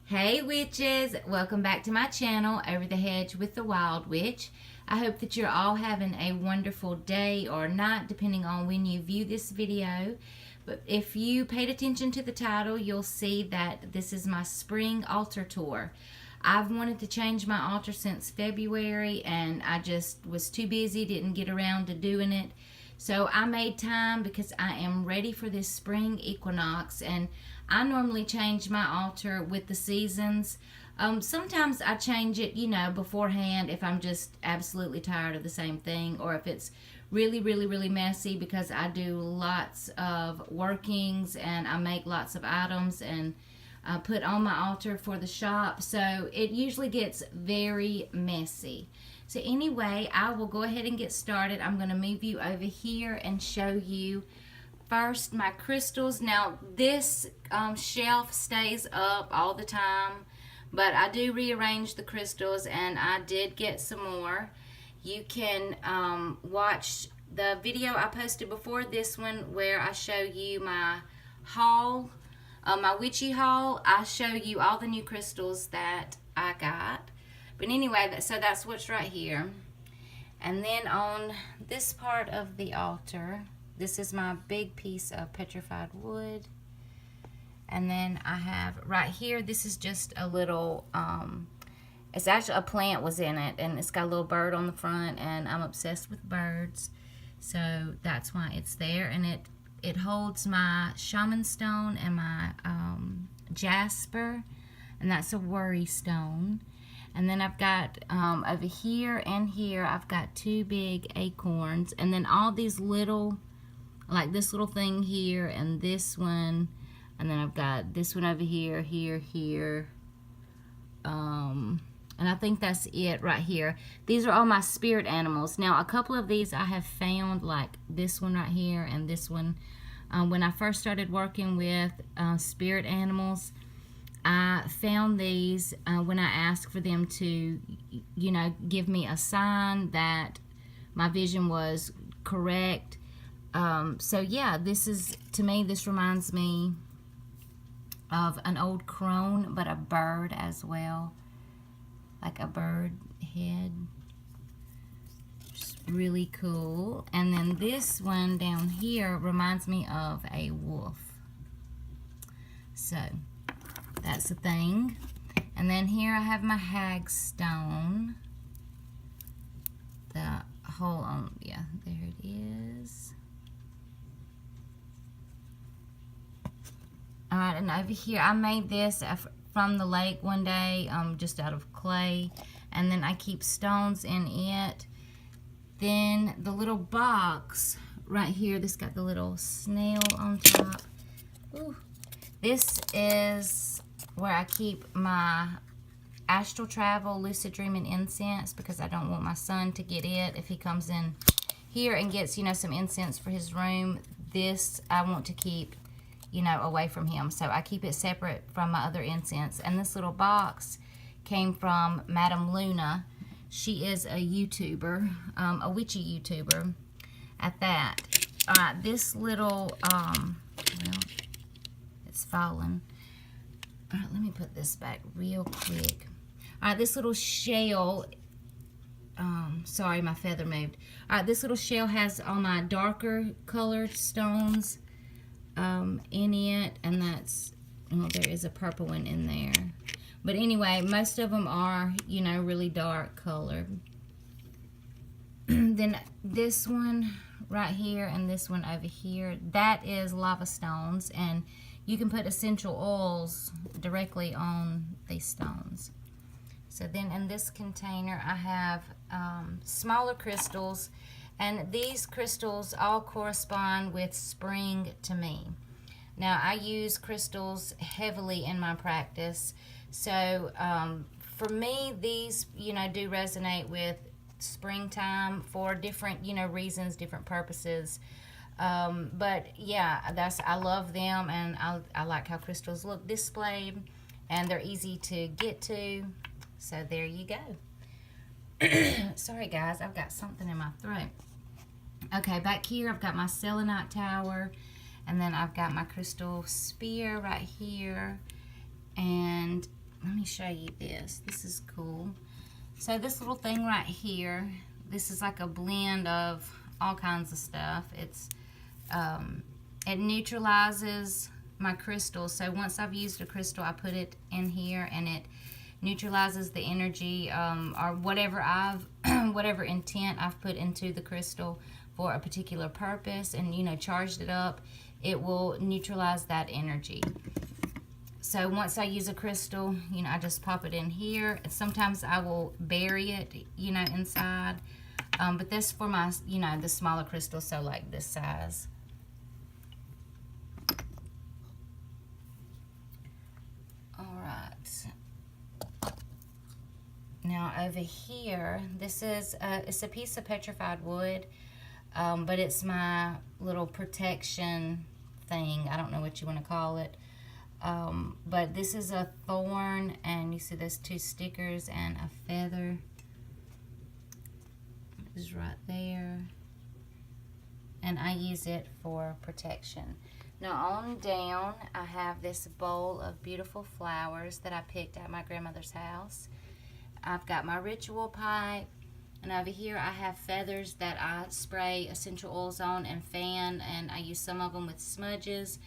Hey witches, welcome back to my channel, Over the Hedge with the Wyld Witch. I hope that you're all having a wonderful day or night, depending on when you view this video. But if you paid attention to the title, you'll see that this is my spring altar tour. I've wanted to change my altar since February, and I just was too busy, didn't get around to doing it. So I made time because I am ready for this spring equinox, and I normally change my altar with the seasons. Sometimes I change it, beforehand if I'm just absolutely tired of the same thing, or if it's really messy because I do lots of workings and I make lots of items and put on my altar for the shop. So it usually gets very messy. So anyway, I will go ahead and get started. I'm going to move you over here and show you first my crystals. Now this shelf stays up all the time, but I do rearrange the crystals, and I did get some more. You can watch the video I posted before this one where I show you my haul, my witchy haul. I show you all the new crystals that I got. But anyway, so that's what's right here. And then on this part of the altar, this is my big piece of petrified wood. And then I have right here, this is just a little, it's actually a plant was in it, and it's got a little bird on the front, and I'm obsessed with birds. So that's why it's there. And it holds my shaman stone and my jasper, and that's a worry stone. And then I've got over here and here, I've got two big acorns. And then all these little, like this little thing here and this one. And then I've got this one over here, here. And I think that's it right here. These are all my spirit animals. Now, a couple of these I have found, like this one right here and this one. When I first started working with spirit animals, I found these when I asked for them to, give me a sign that my vision was correct. So yeah, this is, to me, this reminds me of an old crone, but a bird as well, like a bird head. Just really cool. And then this one down here reminds me of a wolf. So that's the thing. And then here I have my hag stone. The hole on, yeah, there it is. Alright, and over here I made this from the lake one day, just out of clay. And then I keep stones in it. Then the little box right here, this got the little snail on top. Ooh. This is where I keep my astral travel, lucid dreaming incense, because I don't want my son to get it. If he comes in here and gets, some incense for his room, this I want to keep, away from him. So I keep it separate from my other incense. And this little box came from Madam Luna. She is a YouTuber, a witchy YouTuber at that. Alright, this little, well, it's fallen. Alright, let me put this back real quick. Alright, this little shell, sorry, my feather moved. Alright, this little shell has all my darker colored stones in it, and that's, well, there is a purple one in there. But anyway, most of them are, really dark colored. Then this one right here and this one over here, that is lava stones, and you can put essential oils directly on these stones. So then in this container I have smaller crystals, and these crystals all correspond with spring to me. Now I use crystals heavily in my practice, so for me these do resonate with springtime for different reasons, different purposes. But yeah, I love them, and I like how crystals look displayed, and they're easy to get to. So there you go. Sorry guys, I've got something in my throat. Okay, back here I've got my selenite tower, and then I've got my crystal spear right here, and let me show you this. This is cool. So this little thing right here, this is like a blend of all kinds of stuff. It's it neutralizes my crystals. So once I've used a crystal, I put it in here and it neutralizes the energy or whatever whatever intent I've put into the crystal for a particular purpose, and you know, charged it up, it will neutralize that energy. So once I use a crystal, you know, I just pop it in here. Sometimes I will bury it, you know, inside. But this for my, you know, the smaller crystals, so like this size. All right. Now over here, this is it's a piece of petrified wood, but it's my little protection thing. I don't know what you want to call it. But this is a thorn, and you see those two stickers and a feather is right there, and I use it for protection. Now on down, I have this bowl of beautiful flowers that I picked at my grandmother's house. I've got my ritual pipe, and over here I have feathers that I spray essential oils on and fan, and I use some of them with smudges.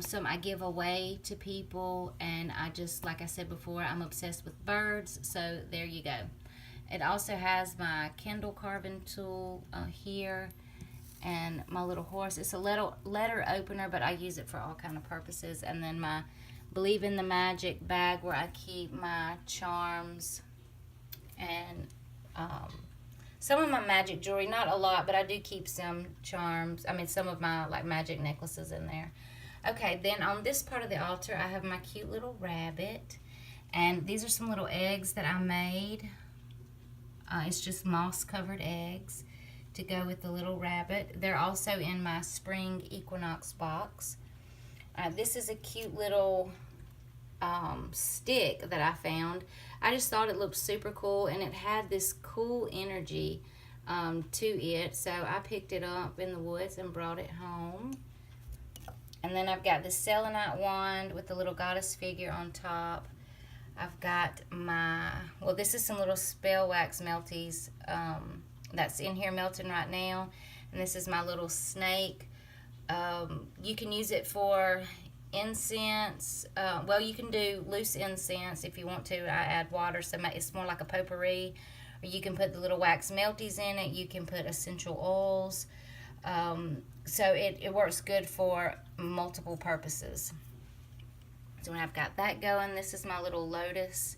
Some I give away to people, and I just, like I said before, I'm obsessed with birds, so there you go. It also has my candle carving tool here, and my little horse. It's a letter opener, but I use it for all kind of purposes. And then my Believe in the Magic bag where I keep my charms and some of my magic jewelry. Not a lot, but I do keep some charms. I mean, some of my like magic necklaces in there. Okay, then on this part of the altar, I have my cute little rabbit. And these are some little eggs that I made. It's just moss-covered eggs to go with the little rabbit. They're also in my Spring Equinox box. This is a cute little stick that I found. I just thought it looked super cool, and it had this cool energy to it. So I picked it up in the woods and brought it home. And then I've got the selenite wand with the little goddess figure on top. I've got my, well, this is some little spell wax melties that's in here melting right now. And this is my little snake. You can use it for incense. Well, you can do loose incense if you want to. I add water, so it's more like a potpourri. Or you can put the little wax melties in it. You can put essential oils. So it works good for multiple purposes. So when I've got that going, this is my little lotus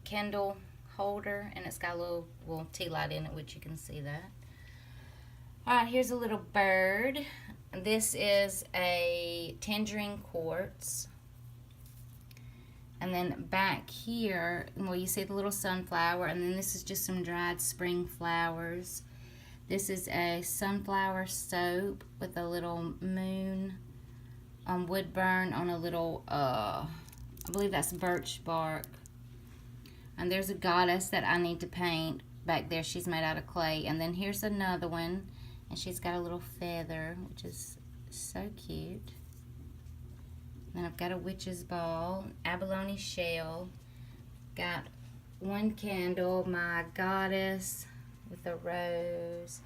candle holder, and it's got a little tea light in it, which you can see that. Alright, here's a little bird. This is a tangerine quartz. And then back here, well, you see the little sunflower, and then this is just some dried spring flowers. This is a sunflower soap with a little moon wood burn on a little, I believe that's birch bark. And there's a goddess that I need to paint back there. She's made out of clay. And then here's another one, and she's got a little feather, which is so cute. Then I've got a witch's ball, abalone shell. Got one candle, my goddess with a rose.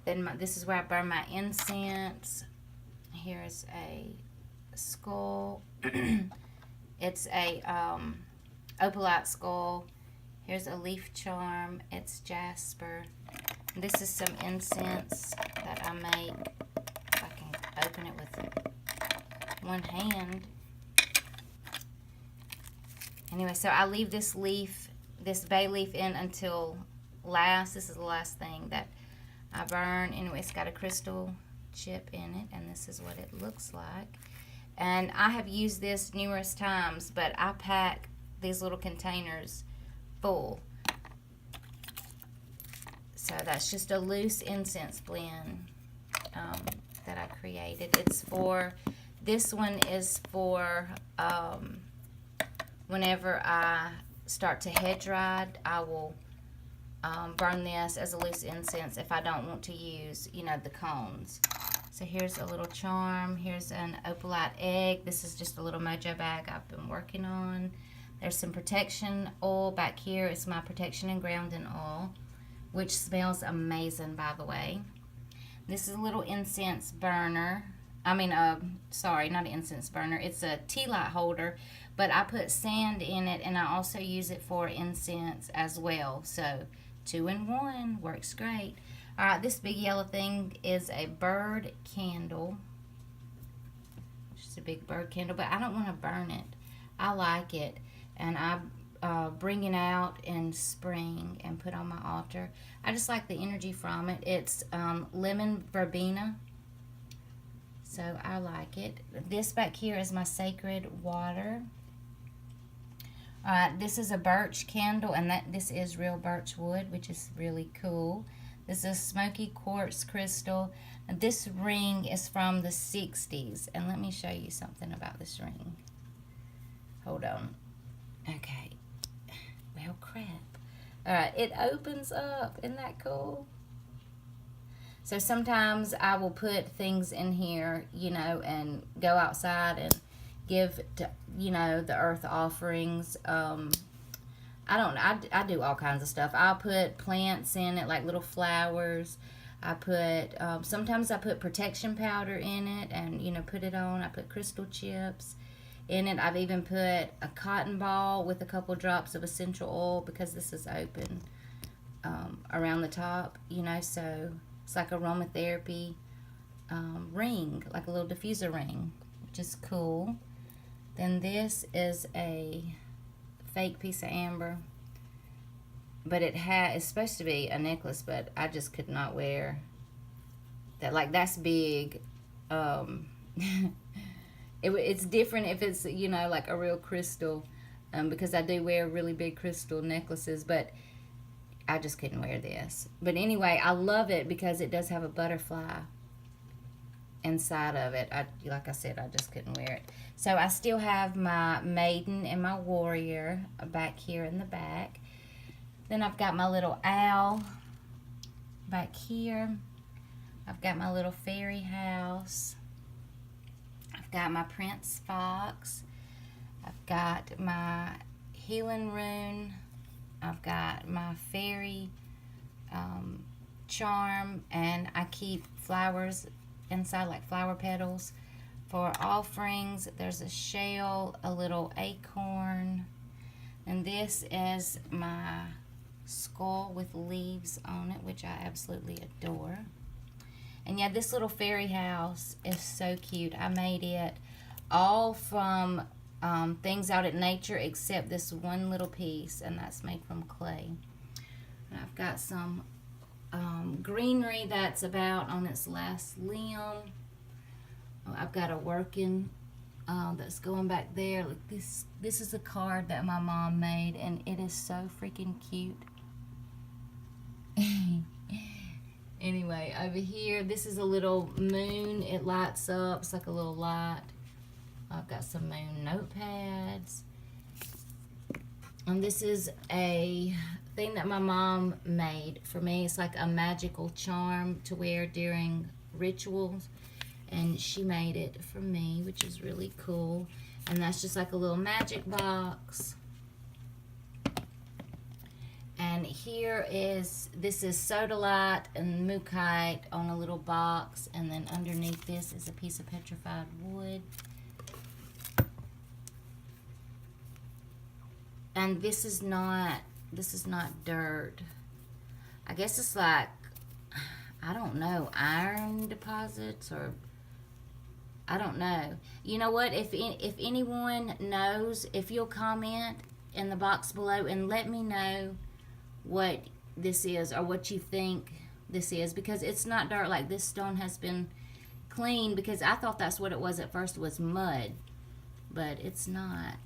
Then this is where I burn my incense. Here's a skull. It's a opalite skull. Here's a leaf charm. It's jasper. This is some incense that I make. If I can open it with one hand. Anyway, so I leave this bay leaf in until last. This is the last thing that I burn. Anyway, it's got a crystal chip in it, and this is what it looks like. And I have used this numerous times, but I pack these little containers full. So that's just a loose incense blend that I created. It's for, this one is for whenever I start to hedge ride, I will burn this as a loose incense if I don't want to use, you know, the cones. So here's a little charm. Here's an opalite egg. This is just a little mojo bag I've been working on. There's some protection oil back here. It's my protection and grounding oil, which smells amazing, by the way. This is a little incense burner. Sorry, not an incense burner. It's a tea light holder, but I put sand in it, and I also use it for incense as well. So 2 in 1 works great. All right, this big yellow thing is a bird candle. Just a big bird candle, but I don't want to burn it. I like it, and I bring it out in spring and put on my altar. I just like the energy from it. It's lemon verbena, so I like it. This back here is my sacred water. This is a birch candle, and this is real birch wood, which is really cool. This is a Smoky quartz crystal. And this ring is from the 60s. And let me show you something about this ring. Hold on. Okay. Well, crap. Alright, it opens up. Isn't that cool? So sometimes I will put things in here, you know, and go outside and give, you know, the earth offerings. I do all kinds of stuff. I'll put plants in it, like little flowers. I put, sometimes I put protection powder in it and, you know, put it on. I put crystal chips in it. I've even put a cotton ball with a couple drops of essential oil because this is open around the top, you know, so it's like aromatherapy ring, like a little diffuser ring, which is cool. Then this is a fake piece of amber, but it's supposed to be a necklace, but I just could not wear that. Like, that's big. It's different if it's, you know, like a real crystal, because I do wear really big crystal necklaces, but I just couldn't wear this. But anyway, I love it because it does have a butterfly inside of it. Like I said, I just couldn't wear it. So I still have my maiden and my warrior back here in the back. Then I've got my little owl back here. I've got my little fairy house. I've got my prince fox. I've got my healing rune. I've got my fairy charm, and I keep flowers inside, like flower petals for offerings. There's a shell, a little acorn, and this is my skull with leaves on it, which I absolutely adore. And yeah, this little fairy house is so cute. I made it all from things out at nature except this one little piece, and that's made from clay. And I've got some greenery that's about on its last limb. I've got a working that's going back there. Look, this is a card that my mom made, and it is so freaking cute. Anyway, over here, this is a little moon. It lights up. It's like a little light. I've got some moon notepads. And this is a thing that my mom made for me. It's like a magical charm to wear during rituals. And she made it for me, which is really cool. And that's just like a little magic box. And here this is sodalite and mookaite on a little box. And then underneath this is a piece of petrified wood. And this is not dirt. I guess it's like, I don't know, iron deposits, or I don't know. You know what? If anyone knows, if you'll comment in the box below and let me know what this is or what you think this is, because it's not dirt. Like, this stone has been cleaned, because I thought that's what it was at first, was mud, but it's not.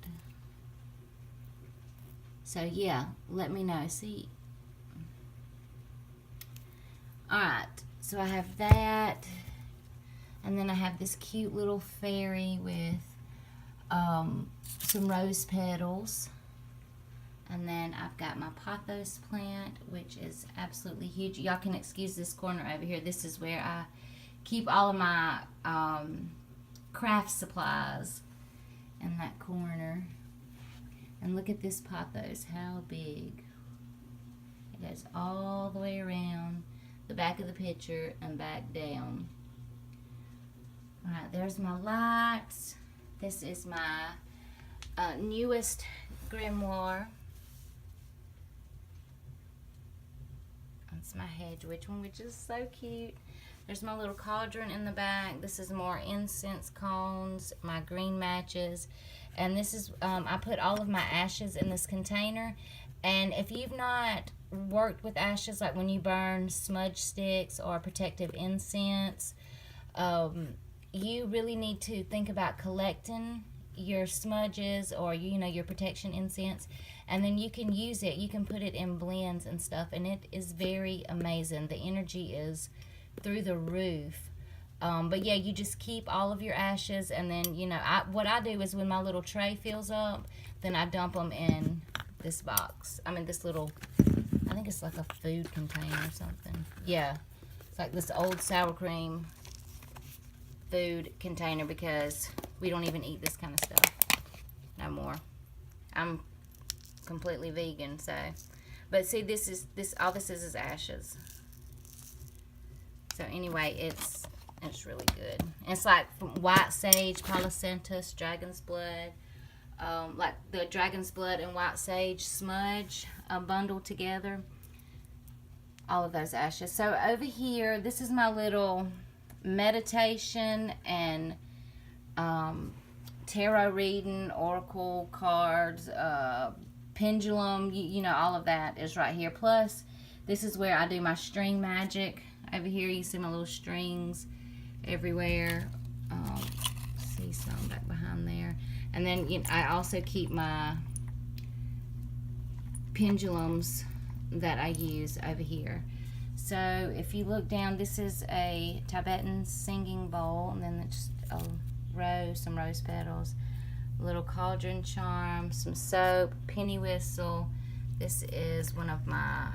So yeah, let me know. See, alright, so I have that, and then I have this cute little fairy with some rose petals. And then I've got my pothos plant, which is absolutely huge. Y'all can excuse this corner over here. This is where I keep all of my craft supplies in that corner. And look at this pothos, how big. It goes all the way around the back of the picture and back down. Alright, there's my lights. This is my newest grimoire. That's my hedge witch one, which is so cute. There's my little cauldron in the back. This is more incense cones, my green matches. And this is, I put all of my ashes in this container. And if you've not worked with ashes, like when you burn smudge sticks or protective incense, you really need to think about collecting your smudges or, you know, your protection incense. And then you can use it. You can put it in blends and stuff. And it is very amazing. The energy is through the roof. But yeah, you just keep all of your ashes, and then, you know, what I do is when my little tray fills up, then I dump them in this box. I mean, this little, I think it's like a food container or something. Yeah, it's like this old sour cream food container, because we don't even eat this kind of stuff no more. I'm completely vegan, so. But see, all this is ashes. So anyway, it's really good. And it's like from white sage, polycentus, dragon's blood, like the dragon's blood and white sage smudge bundled together. All of those ashes. So over here, this is my little meditation and tarot reading, oracle cards, pendulum, you know, all of that is right here. Plus, this is where I do my string magic. Over here, you see my little strings everywhere. See some back behind there. And then, you know, I also keep my pendulums that I use over here. So if you look down, this is a Tibetan singing bowl, and then it's a rose, some rose petals, a little cauldron charm, some soap, penny whistle. This is one of my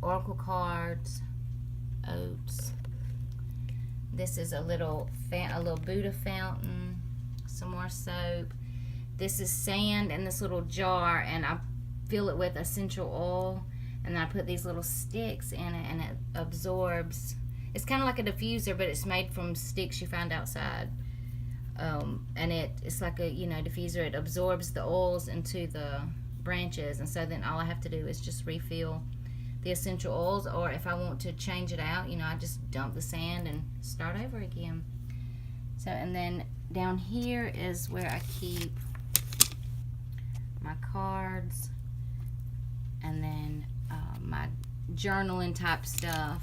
oracle cards, oats. This is a little Buddha fountain, some more soap. This is sand in this little jar, and I fill it with essential oil, and I put these little sticks in it, and it absorbs. It's kind of like a diffuser, but it's made from sticks you find outside. And it's like a, you know, diffuser. It absorbs the oils into the branches, and so then all I have to do is just refill the essential oils, or if I want to change it out, you know, I just dump the sand and start over again. So, and then down here is where I keep my cards, and then my journaling type stuff.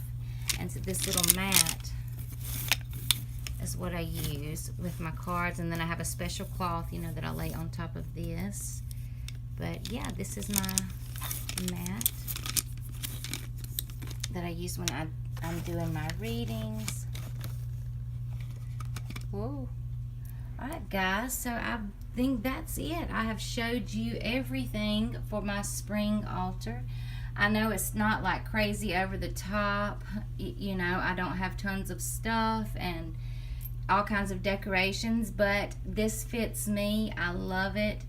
And so this little mat is what I use with my cards, and then I have a special cloth, you know, that I lay on top of this. But yeah, this is my mat that I use when I'm doing my readings. Whoa. Alright guys, so I think that's it. I have showed you everything for my spring altar. I know it's not like crazy over the top. You know, I don't have tons of stuff and all kinds of decorations, but this fits me. I love it.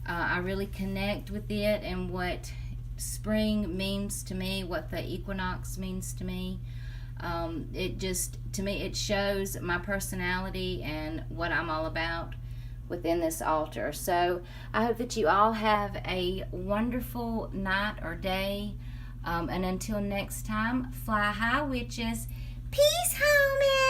I really connect with it and what spring means to me, what the equinox means to me. It just, to me, it shows my personality and what I'm all about within this altar. So I hope that you all have a wonderful night or day, and until next time, fly high, witches. Peace, homie.